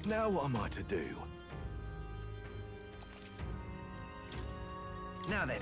Now what am I to do? Now then.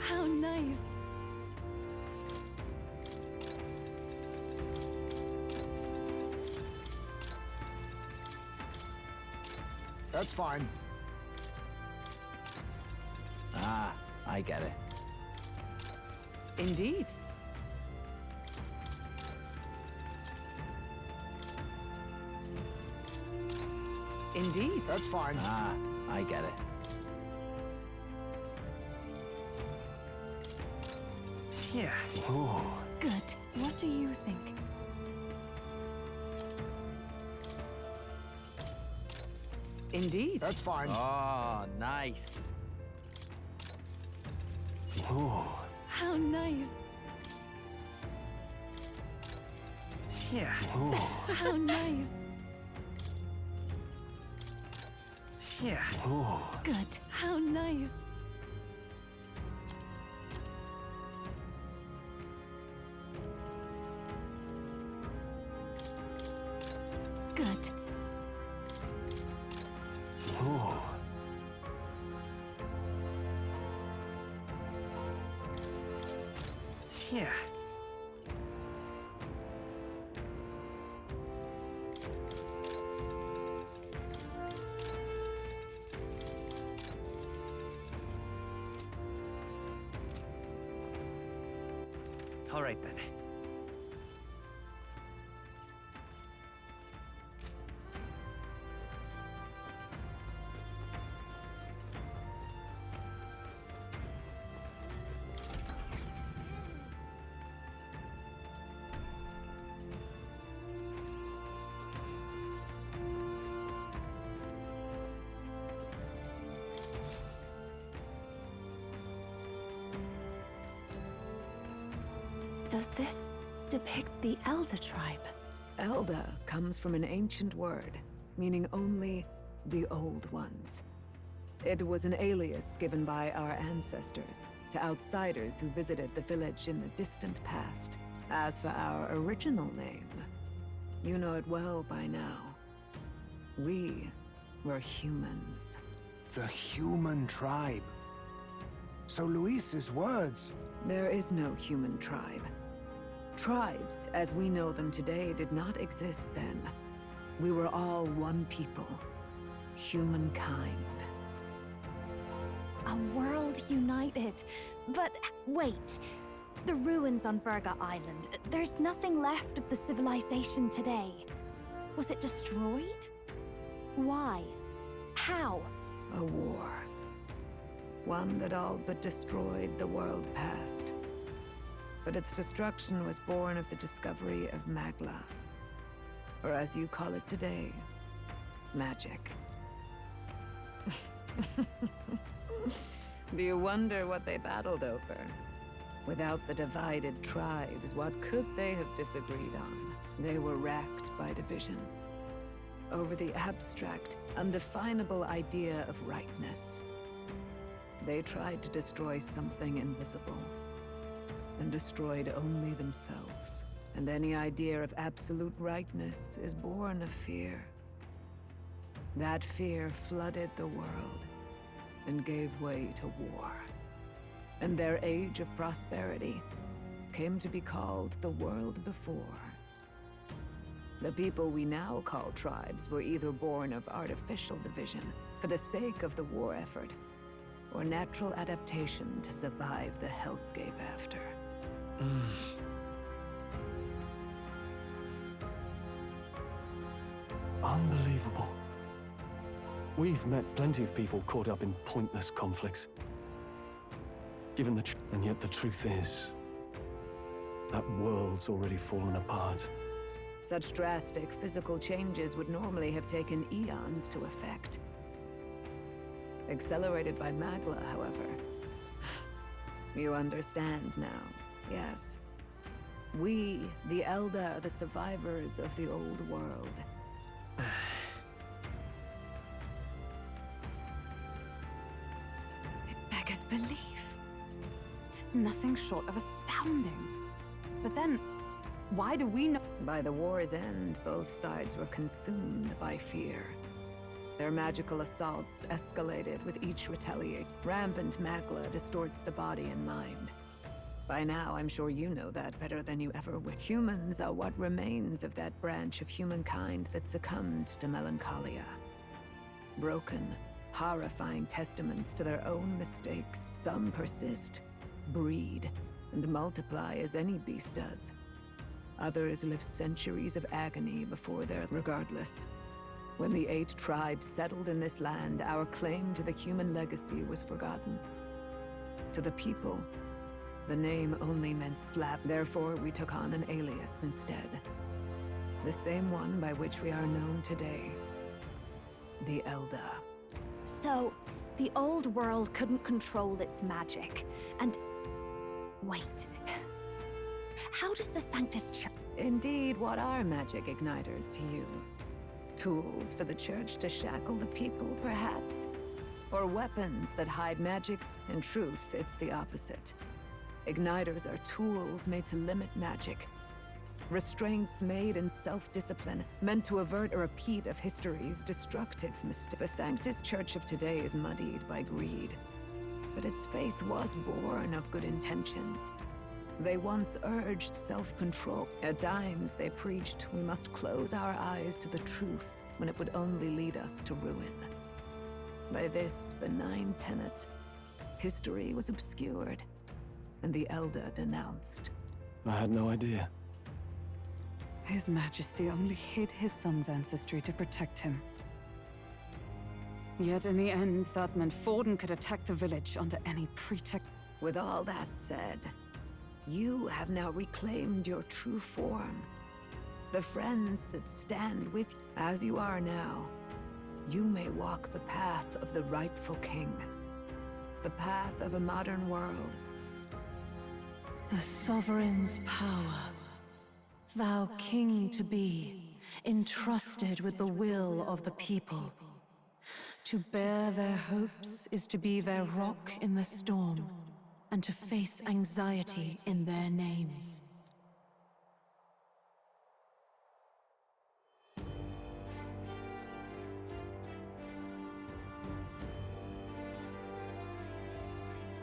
How nice. That's fine. Ah, I get it. Indeed. Indeed. That's fine. Ah, I get it. Yeah. Oh, Good. What do you think? Indeed. That's fine. Oh, nice. oh, How nice. Yeah. oh, How nice. Yeah. oh. Good. How nice. Good. Oh, Yeah. All right then. Does this depict the Elder tribe? Elder comes from an ancient word, meaning only the old ones. It was an alias given by our ancestors to outsiders who visited the village in the distant past. As for our original name, you know it well by now. We were humans. The human tribe. So Luis's words. There is no human tribe. Tribes, as we know them today, did not exist then. We were all one people. Humankind. A world united. But wait. The ruins on Virga Island. There's nothing left of the civilization today. Was it destroyed? Why? How? A war. One that all but destroyed the world past. But its destruction was born of the discovery of Magla. Or as you call it today, magic. Do you wonder what they battled over? Without the divided tribes, what could they have disagreed on? They were racked by division. Over the abstract, undefinable idea of rightness. They tried to destroy something invisible, and destroyed only themselves. And any idea of absolute rightness is born of fear. That fear flooded the world, and gave way to war. And their age of prosperity came to be called the world before. The people we now call tribes were either born of artificial division for the sake of the war effort, or natural adaptation to survive the hellscape after. Unbelievable. We've met plenty of people caught up in pointless conflicts. Given the and yet the truth is, that world's already fallen apart. Such drastic physical changes would normally have taken eons to effect. Accelerated by Magla, however, You understand now, yes. We, the Elder, are the survivors of the old world. It beggars belief. Tis nothing short of astounding. But then, why do we know? By the war's end, both sides were consumed by fear. Their magical assaults escalated with each retaliation. Rampant magla distorts the body and mind. By now, I'm sure you know that better than you ever would. Humans are what remains of that branch of humankind that succumbed to melancholia. Broken, horrifying testaments to their own mistakes. Some persist, breed, and multiply as any beast does. Others live centuries of agony before their... Regardless, when the 8 tribes settled in this land, our claim to the human legacy was forgotten. To the people, the name only meant slap. Therefore, we took on an alias instead. The same one by which we are known today. The Elder. So, the old world couldn't control its magic, and... Wait. How does the Sanctus Church... Indeed, what are magic igniters to you? Tools for the Church to shackle the people, perhaps? Or weapons that hide magics? In truth, it's the opposite. Igniters are tools made to limit magic. Restraints made in self-discipline, meant to avert a repeat of history's destructive mistakes. The Sanctus Church of today is muddied by greed. But its faith was born of good intentions. They once urged self-control. At times, they preached we must close our eyes to the truth when it would only lead us to ruin. By this benign tenet, history was obscured, and the Elder denounced. I had no idea. His Majesty only hid his son's ancestry to protect him. Yet in the end, that meant Forden could attack the village under any pretext. With all that said, you have now reclaimed your true form. The friends that stand with you. As you are now, you may walk the path of the rightful king. The path of a modern world. The sovereign's power. Thou king to be, entrusted with the will of the people. To bear their hopes is to be their rock in the storm, and to face anxiety in their names.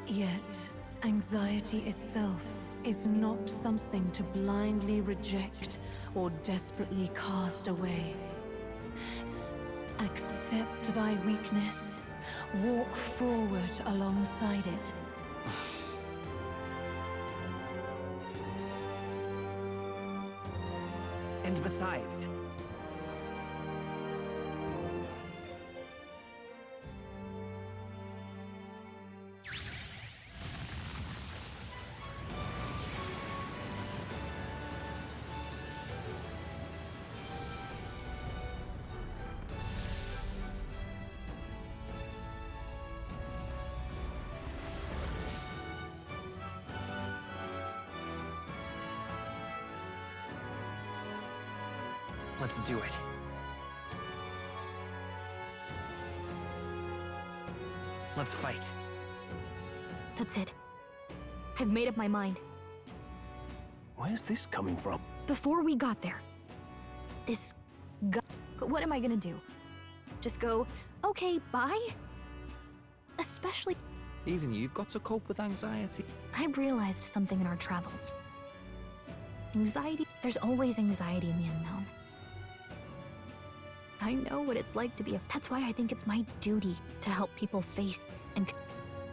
Yet, anxiety itself is not something to blindly reject or desperately cast away. Accept thy weakness, walk forward alongside it. And besides, let's do it. Let's fight. That's it. I've made up my mind. Where's this coming from? Before we got there, this But what am I gonna do? Just go, okay, bye? Especially... Even you've got to cope with anxiety. I realized something in our travels. Anxiety... There's always anxiety in the unknown. I know what it's like to be a... That's why I think it's my duty to help people face and...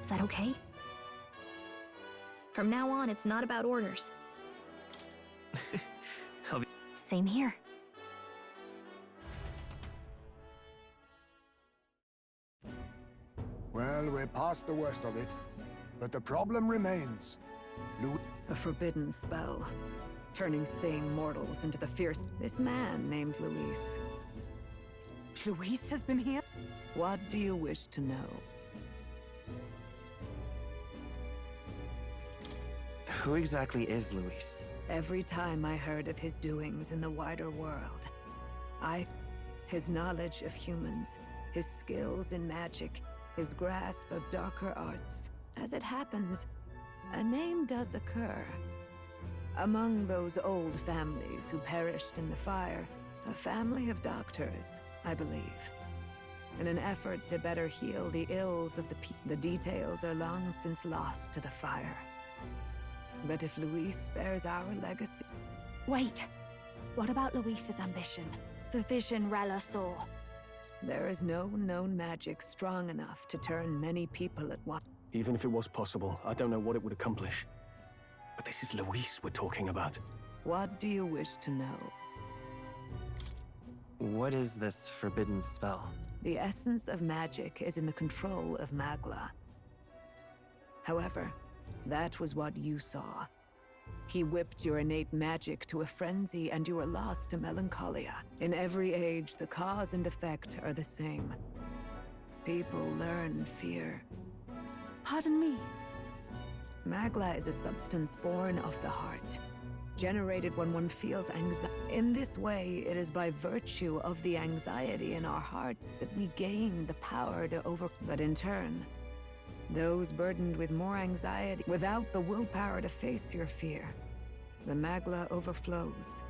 Is that okay? From now on, it's not about orders. Same here. Well, we're past the worst of it. But the problem remains. A forbidden spell, turning sane mortals into the fierce... This man named Luis. Luis has been here? What do you wish to know? Who exactly is Luis? Every time I heard of his doings in the wider world, his knowledge of humans, his skills in magic, his grasp of darker arts. As it happens, a name does occur. Among those old families who perished in the fire, a family of doctors, I believe. In an effort to better heal the ills of the details are long since lost to the fire. But if Luis bears our legacy... Wait. What about Luis's ambition? The vision Rella saw? There is no known magic strong enough to turn many people at once. Even if it was possible, I don't know what it would accomplish. But this is Luis we're talking about. What do you wish to know? What is this forbidden spell? The essence of magic is in the control of Magla. However, that was what you saw. He whipped your innate magic to a frenzy and you were lost to melancholia. In every age, the cause and effect are the same. People learn fear. Pardon me? Magla is a substance born of the heart, generated when one feels anxiety. In this way, it is by virtue of the anxiety in our hearts that we gain the power to But in turn, those burdened with more anxiety, without the willpower to face your fear, the Magla overflows,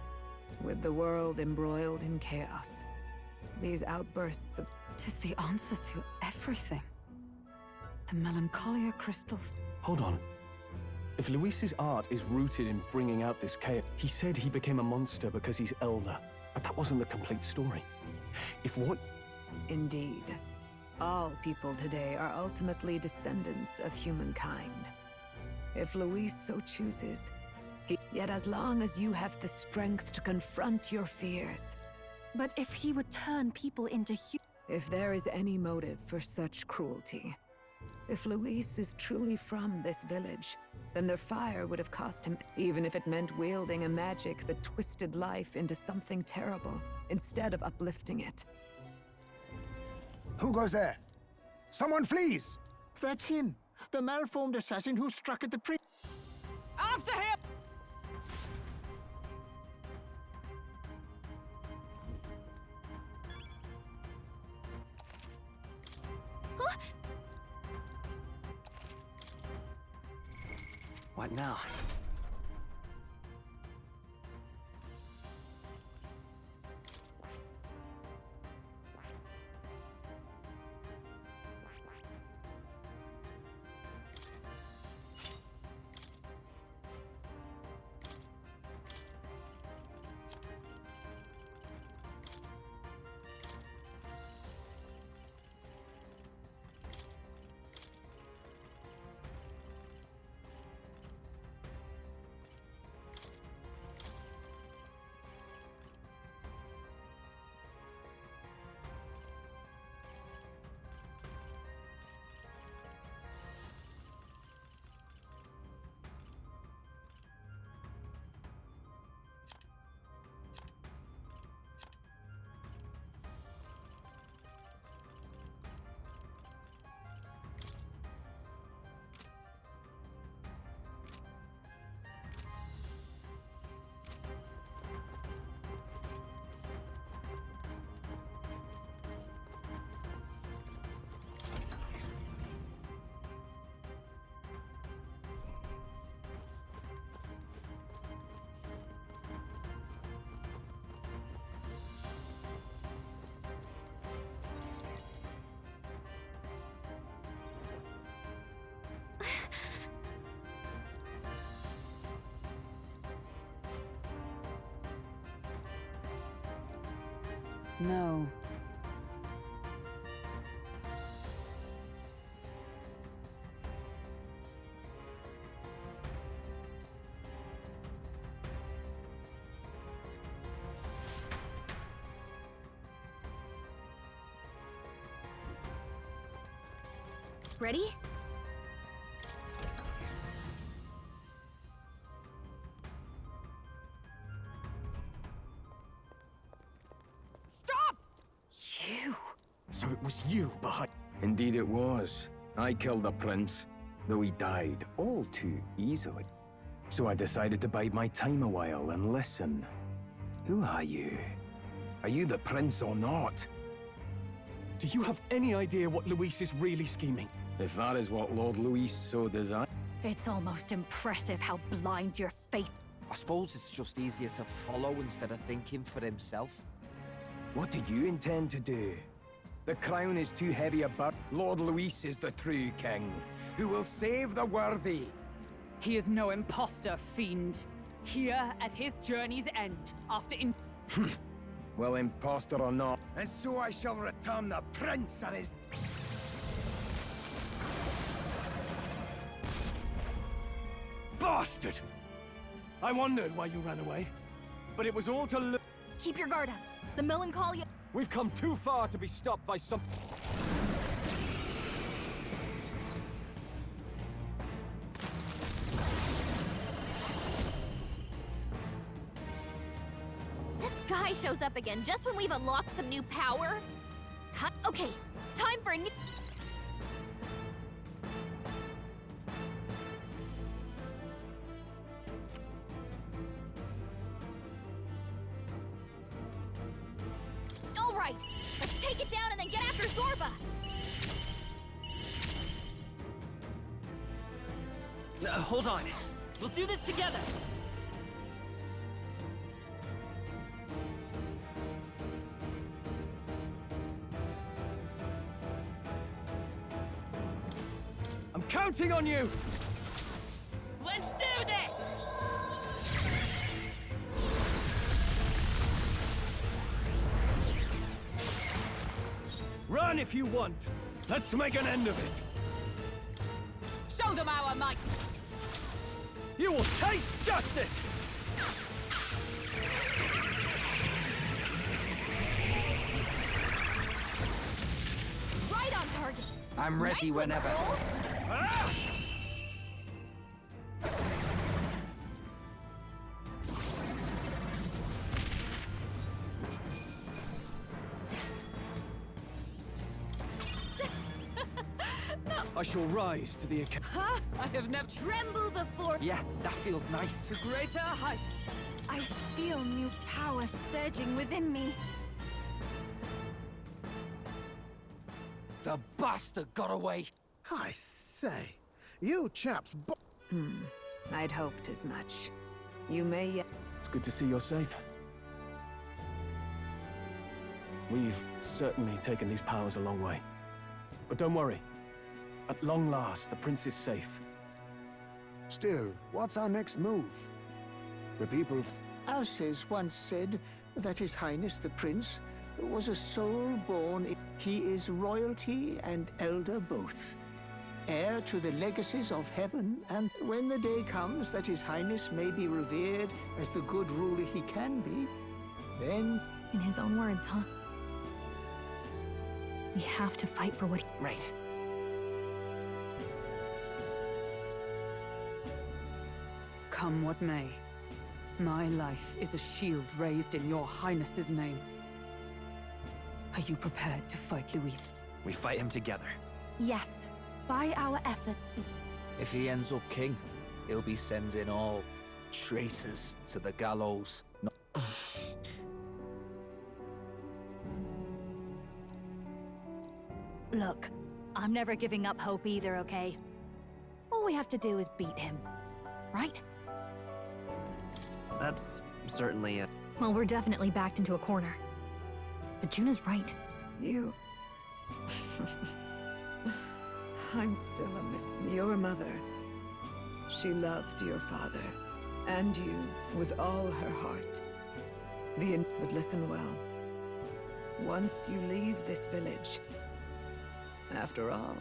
with the world embroiled in chaos. These outbursts of... 'Tis the answer to everything. The melancholia crystals. Hold on. If Luis's art is rooted in bringing out this chaos, he said he became a monster because he's elder. But that wasn't the complete story. If what... Indeed. All people today are ultimately descendants of humankind. If Luis so chooses, yet as long as you have the strength to confront your fears. But if he would turn people into If there is any motive for such cruelty, if Luis is truly from this village, then their fire would have cost him, even if it meant wielding a magic that twisted life into something terrible, instead of uplifting it. Who goes there? Someone flees! That's him, the malformed assassin who struck at the priest. After him! What now? No. Ready? Stop! You! So it was you behind... Indeed it was. I killed the prince, though he died all too easily. So I decided to bide my time a while and listen. Who are you? Are you the prince or not? Do you have any idea what Luis is really scheming? If that is what Lord Luis so desires. It's almost impressive how blind your faith. I suppose it's just easier to follow instead of thinking for himself. What did you intend to do? The crown is too heavy a burden. Lord Luis is the true king, who will save the worthy. He is no imposter, fiend. Here at his journey's end, after Well, imposter or not. And so I shall return the prince and his... Bastard! I wondered why you ran away, but it was all to Keep your guard up. The melancholia. We've come too far to be stopped by some... This guy shows up again just when we've unlocked some new power. Okay, time for a new... All right, let's take it down and then get after Zorba. Hold on. We'll do this together. I'm counting on you! Let's do this! Run if you want. Let's make an end of it. Show them our might! You will taste justice! Right on target. I'm ready Nice one, whenever. Soul. I shall rise to the occasion. I have never Tremble before... Yeah, that feels nice. to greater heights. I feel new power surging within me. The bastard got away. I say, you chaps I'd hoped as much. You may yet... It's good to see you're safe. We've certainly taken these powers a long way. But don't worry. At long last, the prince is safe. Still, what's our next move? The people... Alces once said that His Highness the Prince was a soul born. He is royalty and elder both. Heir to the legacies of heaven, and when the day comes that His Highness may be revered as the good ruler he can be, then... In his own words, huh? We have to fight for what he... Right. Come what may, my life is a shield raised in your highness's name. Are you prepared to fight Luis? We fight him together. Yes, by our efforts. If he ends up king, he'll be sending all traitors to the gallows. Look, I'm never giving up hope either, okay? All we have to do is beat him, right? That's certainly a... Well, we're definitely backed into a corner. But Juna's right. You... I'm still your mother. She loved your father, and you with all her heart. But listen well. Once you leave this village... After all,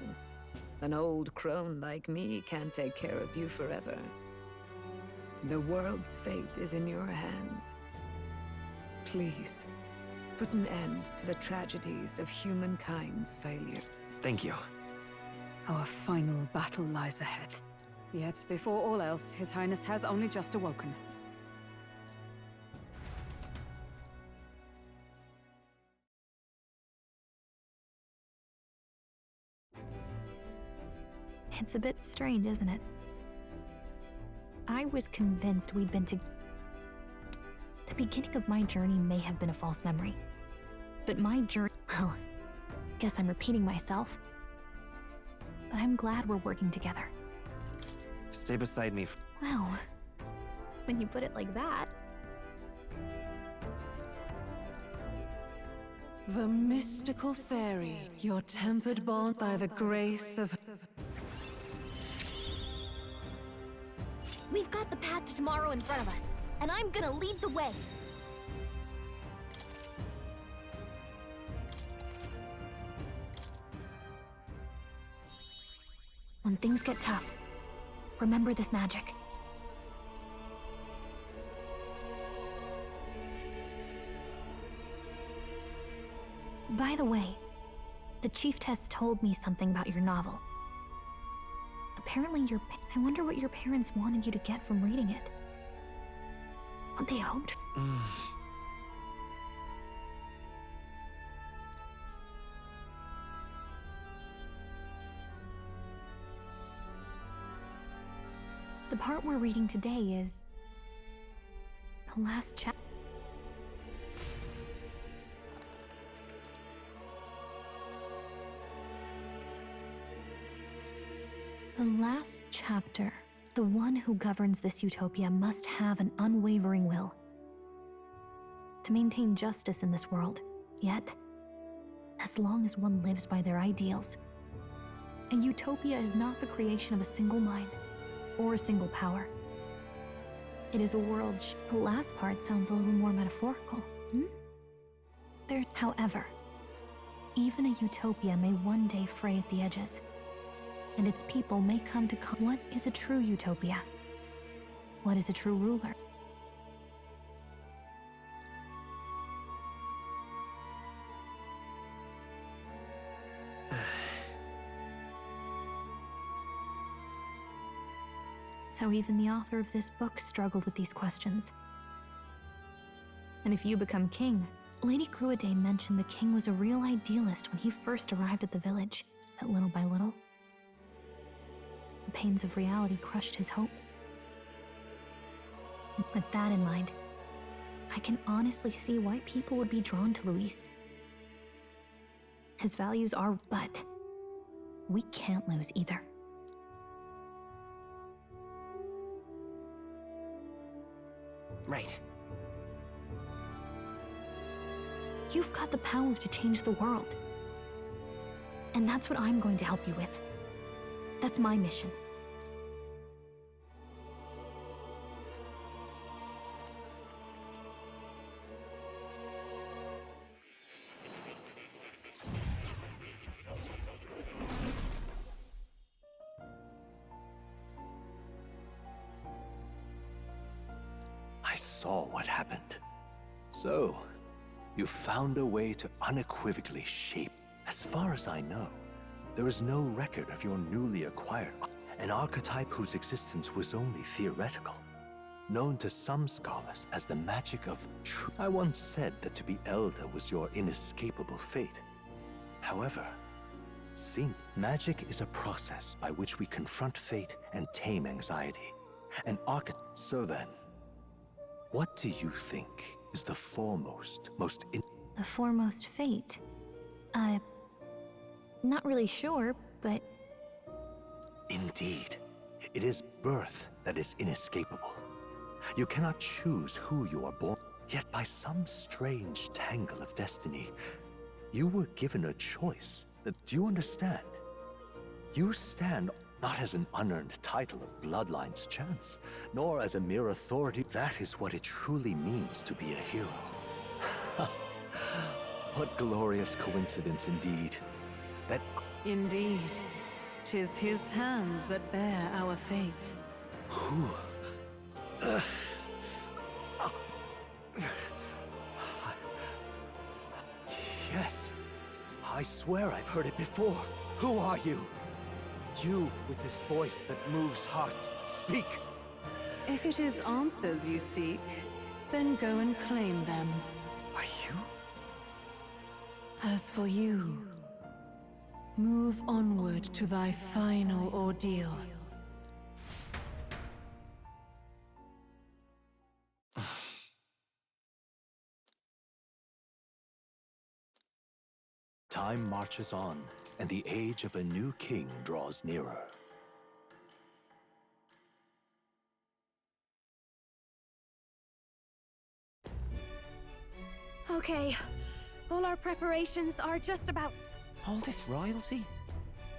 an old crone like me can't take care of you forever. The world's fate is in your hands. Please, put an end to the tragedies of humankind's failure. Thank you. Our final battle lies ahead. Yet, before all else, His Highness has only just awoken. It's a bit strange, isn't it? I was convinced we'd been together. The beginning of my journey may have been a false memory. But my journey... Well, guess I'm repeating myself. But I'm glad we're working together. Stay beside me. Wow. When you put it like that... The mystical fairy, your tempered bond by the grace of... We've got the path to tomorrow in front of us, and I'm gonna lead the way. When things get tough, remember this magic. By the way, the Chieftess told me something about your novel. Apparently I wonder what your parents wanted you to get from reading it. What they hoped. The part we're reading today is the last chapter. The last chapter. The one who governs this utopia must have an unwavering will to maintain justice in this world. Yet, as long as one lives by their ideals, a utopia is not the creation of a single mind or a single power. It is a world. The last part sounds a little more metaphorical. However, even a utopia may one day fray at the edges, and its people may come to what is a true utopia? What is a true ruler? So even the author of this book struggled with these questions. And if you become king, Lady Cruaday mentioned the king was a real idealist when he first arrived at the village, but little by little, the pains of reality crushed his hope. With that in mind, I can honestly see why people would be drawn to Luis. His values are, but we can't lose either. Right. You've got the power to change the world. And that's what I'm going to help you with. That's my mission. I saw what happened. So, you found a way to unequivocally shape. As far as I know, there is no record of your newly acquired, an archetype whose existence was only theoretical, known to some scholars as the magic of truth. I once said that to be Elder was your inescapable fate. However, magic is a process by which we confront fate and tame anxiety. An archetype. So then, what do you think is the foremost, The foremost fate? Not really sure, but... Indeed. It is birth that is inescapable. You cannot choose who you are born. Yet by some strange tangle of destiny, you were given a choice. Do you understand? You stand not as an unearned title of Bloodline's chance, nor as a mere authority. That is what it truly means to be a hero. What glorious coincidence indeed. That... Indeed, 'tis his hands that bear our fate. Who? Yes. I swear I've heard it before. Who are you? You with this voice that moves hearts. Speak! If it is answers you seek, then go and claim them. Are you? As for you, move onward to thy final ordeal. Time marches on, and the age of a new king draws nearer. Okay, all our preparations are just about. All this royalty?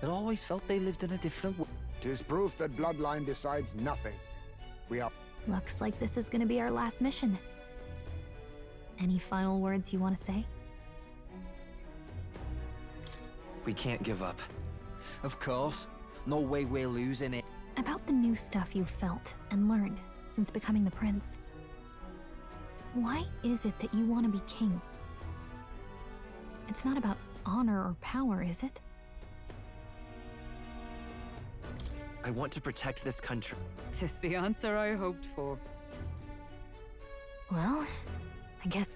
It always felt they lived in a different world. 'Tis proof that bloodline decides nothing. We are... Looks like this is gonna be our last mission. Any final words you want to say? We can't give up. Of course. No way we're losing it. About the new stuff you've felt and learned since becoming the prince. Why is it that you want to be king? It's not about honor or power, is it? I want to protect this country. 'Tis the answer I hoped for. Well, I guess